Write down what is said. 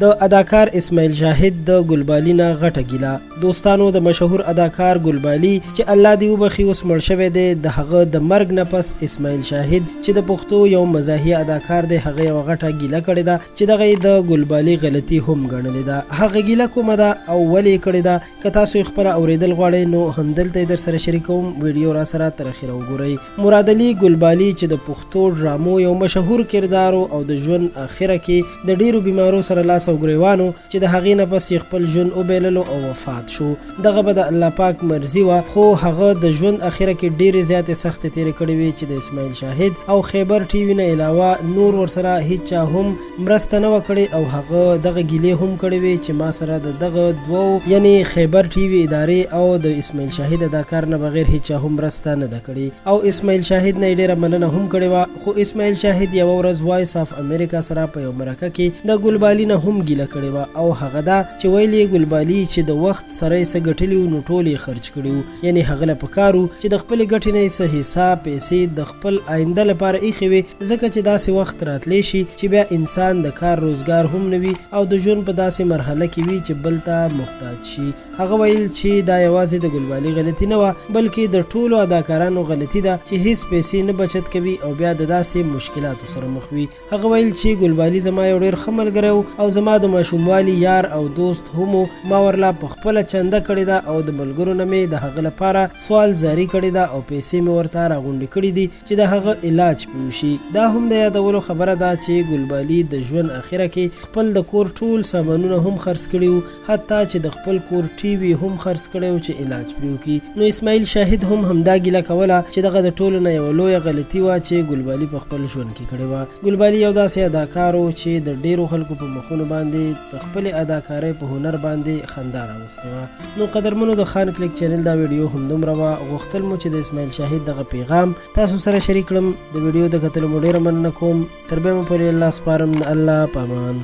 د اداکار اسماعیل شاهد د ګلبالي نه غټه ګیله دوستانو د مشهور اداکار ګلبالي چې الله دې وبخي اوس مړ شوی دی د هغه د مرګ نه پس اسماعیل شاهد چې د پښتو یو مزاحیه اداکار دی هغه یو غټه ګیله کړې ده چې دغه د ګلبالي غلطي هم ګڼلې ده هغه ګیله کومه ده او ولې کړې ده که تاسو خپله اورېدل غواړئ نو همدلته در سره شریکوم ویډیو را سره تر اخره وګورئ مراد علي ګلبالي چې د پښتو ډرامو یو مشهور کردار او د ژوند اخره کې د ډیرو بیمارو سره لاس او ګریوانو چې د هغې نه پس یې خپل ژوند وبیللو او وفات شو دغه به د الله پاک مرضي وه خو هغه د ژوند اخره کې ډیرې زیاتې سختې تیرې کړې وې چې د اسماعیل شاهد او خیبر ټي وي نه علاوه نور ورسره هیچ چا هم مرسته نه وه کړې او هغه دغه ګیلې هم کړې وې چې ما سره د دغه دوو یعنی خیبر ټي وي ادارې او د اسماعیل شاهد اداکار نه بغیر هیچ چا هم مرسته نه ده کړې او اسماعیل شاهد نه یې ډیره مننه هم کړې وه خو اسماعیل شاهد یوه ورځ وایس اف امریکا سره په یو مرکه کې د ګلبالي نه هم ګیله کړې وه او هغه دا چې ویل یې ګلبالي چې د وخت سره یې څه ګټلي وو نو ټول یې خرج کړي وو یعنی هغه له پکار وو چې د خپلې ګټې نه یې څه حساب پیسې د خپل آینده لپاره ایښې وې ځکه چې داسې وخت راتلی شي چې بیا انسان د کار روزګار هم نه وي او د ژوند په داسې مرحله کې وي چې بل ته محتاج شي هغه ویل چې دا یوازې د ګلبالي غلطي نه وه بلکې د ټولو اداکارانو غلطي ده چې هیڅ پیسې نه بچت کوي او بیا د داسې مشکلاتو سره مخ وي هغه ویل چې ګلبالي زما یو ډېر ښه ملګری و او زما د ماشوموالي یار او دوست هم ما ورلا په خپله چنده کړې ده او د ملګرو نه مې د هغه لپاره سوال زاري کړې ده او پیسې مې ورته راغونډې کړې دي چې د هغه علاج پې وشي دا هم د یادولو خبره ده چې ګلبالي د ژوند اخره کې خپل د کور ټول سامانونه هم خرڅ کړي وو حتی چې د خپل کور ټي وي هم خرڅ کړی و چې علاج پرې وکړي نو اسماعیل شاهد هم همدا ګیله کوله چې دغه د ټولو نه یوه لویه غلطي وه چې ګلبالي په خپل ژوند کې کړې وه ګلبالي یو داسې اداکار و چې د ډیرو خلکو په مخونو باندې د خپلې اداکارۍ په هنر باندې خندا راوستې وه نو قدرمنو د خان کلیک چینل دا ویډیو همدومره وه غوښتل مو چې د اسماعیل شاهد دغه پیغام تاسو سره شریک کړم د ویډیو د کتلو مو ډیره مننه کوم تر بیا مو پورې الله سپارم د الله په امان